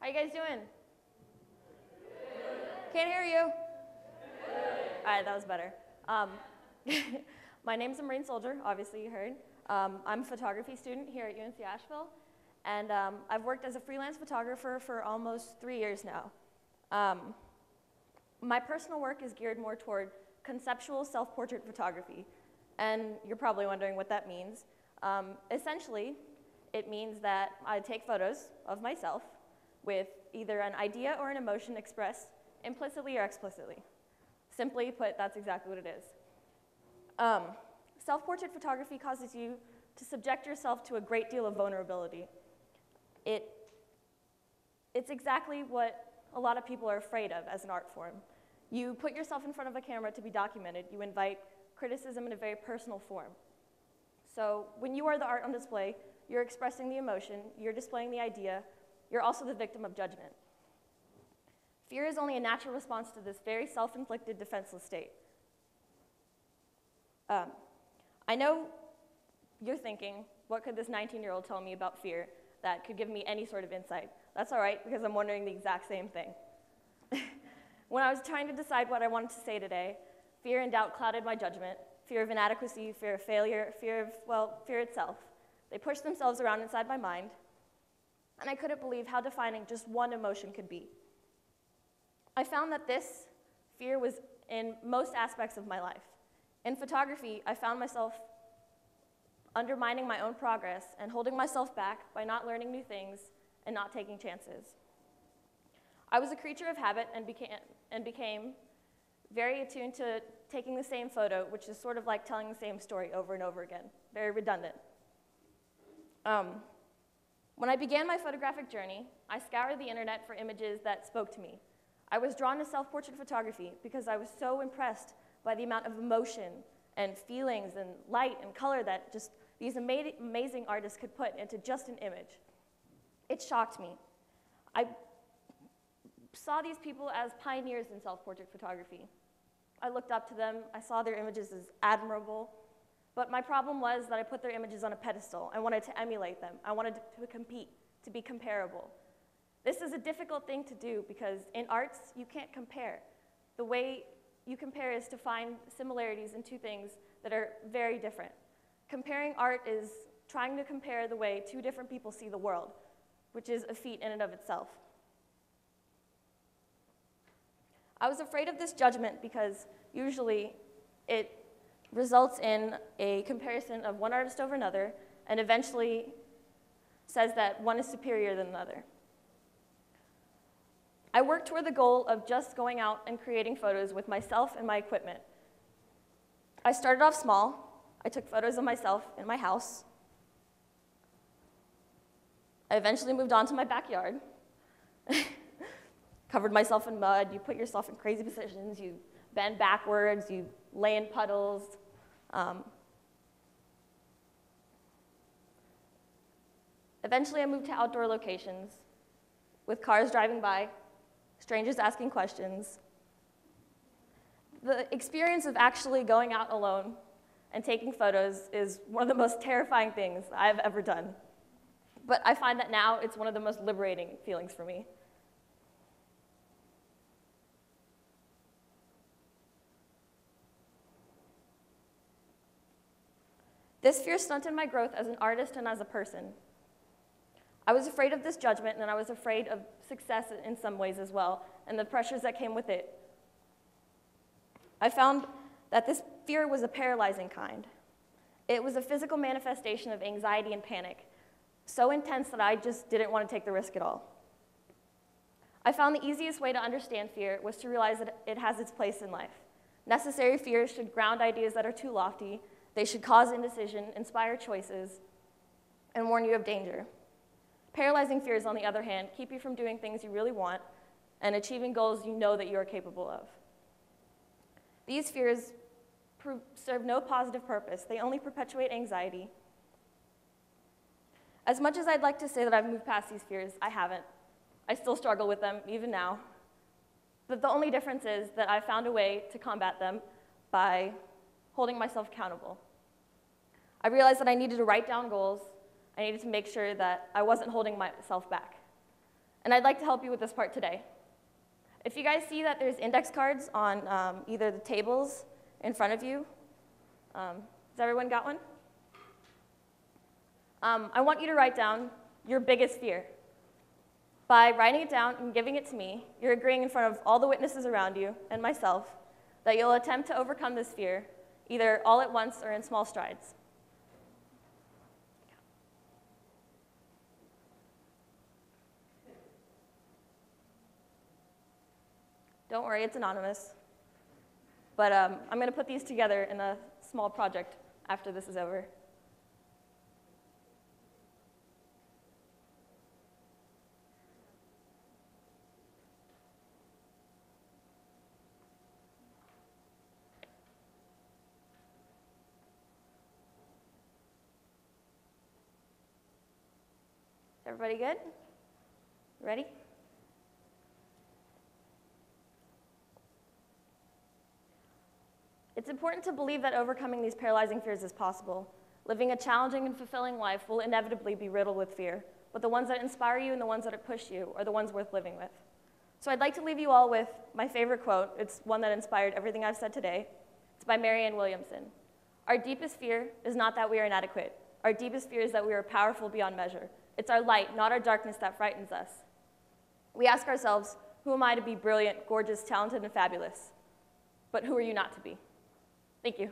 How you guys doing? Can't hear you. All right, that was better. My name's Amryn Soldier, obviously you heard. I'm a photography student here at UNC Asheville, and I've worked as a freelance photographer for almost 3 years now. My personal work is geared more toward conceptual self-portrait photography, and you're probably wondering what that means. Essentially, it means that I take photos of myself with either an idea or an emotion expressed implicitly or explicitly. Simply put, that's exactly what it is. Self-portrait photography causes you to subject yourself to a great deal of vulnerability. It's exactly what a lot of people are afraid of as an art form. You put yourself in front of a camera to be documented. You invite criticism in a very personal form. So when you are the art on display, you're expressing the emotion, you're displaying the idea, you're also the victim of judgment. Fear is only a natural response to this very self-inflicted, defenseless state. I know you're thinking, what could this 19-year-old tell me about fear that could give me any sort of insight? That's all right, because I'm wondering the exact same thing. When I was trying to decide what I wanted to say today, fear and doubt clouded my judgment. Fear of inadequacy, fear of failure, fear itself. They pushed themselves around inside my mind, and I couldn't believe how defining just one emotion could be. I found that this fear was in most aspects of my life. In photography, I found myself undermining my own progress and holding myself back by not learning new things and not taking chances. I was a creature of habit and became very attuned to taking the same photo, which is sort of like telling the same story over and over again, very redundant. When I began my photographic journey, I scoured the internet for images that spoke to me. I was drawn to self-portrait photography because I was so impressed by the amount of emotion and feelings and light and color that just these amazing artists could put into just an image. It shocked me. I saw these people as pioneers in self-portrait photography. I looked up to them. I saw their images as admirable. But my problem was that I put their images on a pedestal. I wanted to emulate them. I wanted to compete, to be comparable. This is a difficult thing to do because in arts, you can't compare. The way you compare is to find similarities in two things that are very different. Comparing art is trying to compare the way two different people see the world, which is a feat in and of itself. I was afraid of this judgment because usually it results in a comparison of one artist over another and eventually says that one is superior than another. I worked toward the goal of just going out and creating photos with myself and my equipment. I started off small. I took photos of myself in my house. I eventually moved on to my backyard. Covered myself in mud. You put yourself in crazy positions. You bend backwards. You lay in puddles. Eventually, I moved to outdoor locations with cars driving by, strangers asking questions. The experience of actually going out alone and taking photos is one of the most terrifying things I've ever done. But I find that now it's one of the most liberating feelings for me. This fear stunted my growth as an artist and as a person. I was afraid of this judgment, and I was afraid of success in some ways as well, and the pressures that came with it. I found that this fear was a paralyzing kind. It was a physical manifestation of anxiety and panic, so intense that I just didn't want to take the risk at all. I found the easiest way to understand fear was to realize that it has its place in life. Necessary fears should ground ideas that are too lofty. They should cause indecision, inspire choices, and warn you of danger. Paralyzing fears, on the other hand, keep you from doing things you really want and achieving goals you know that you are capable of. These fears serve no positive purpose. They only perpetuate anxiety. As much as I'd like to say that I've moved past these fears, I haven't. I still struggle with them, even now. But the only difference is that I've found a way to combat them by holding myself accountable. I realized that I needed to write down goals. I needed to make sure that I wasn't holding myself back. And I'd like to help you with this part today. If you guys see that there's index cards on either the tables in front of you, has everyone got one? I want you to write down your biggest fear. By writing it down and giving it to me, you're agreeing in front of all the witnesses around you and myself that you'll attempt to overcome this fear, either all at once or in small strides. Don't worry, it's anonymous. But I'm going to put these together in a small project after this is over. Everybody good? Ready? It's important to believe that overcoming these paralyzing fears is possible. Living a challenging and fulfilling life will inevitably be riddled with fear, but the ones that inspire you and the ones that push you are the ones worth living with. So I'd like to leave you all with my favorite quote. It's one that inspired everything I've said today. It's by Marianne Williamson. Our deepest fear is not that we are inadequate. Our deepest fear is that we are powerful beyond measure. It's our light, not our darkness, that frightens us. We ask ourselves, who am I to be brilliant, gorgeous, talented, and fabulous? But who are you not to be? Thank you.